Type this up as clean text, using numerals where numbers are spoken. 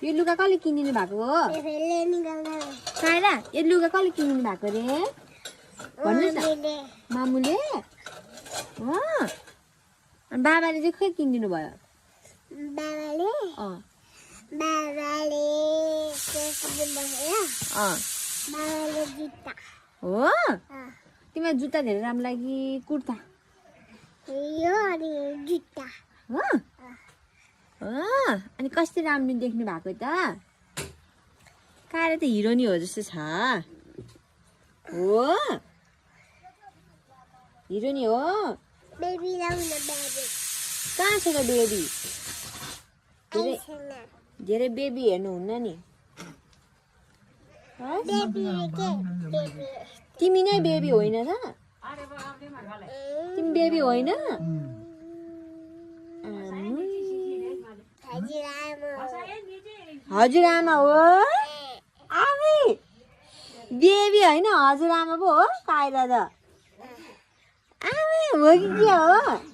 यो लुगा कसले किनिदिनु भएको हो सायरा यो लुगा कसले किनिदिनु भएको रे भन्नुहोस् न मामुले हो अनि बाबाले चाहिँ के किनिदिनु भयो हो तिमीलाई जुत्ता धेरै राम्रो लागि कुर्ता हो अनि कस्तो राम्रो देख्नु भएको त काले त हिरोनी हो जस्तो छ हो हिरोनी हो कहाँ छ त बेबी धेरै बेबी हेर्नुहुन्न नि तिमी नै बेबी होइन त तिमी बेबी होइन हजुरआमा हो आमी बेबी होइन हजुरआमा पो हो कायरा त आमी हो कि के हो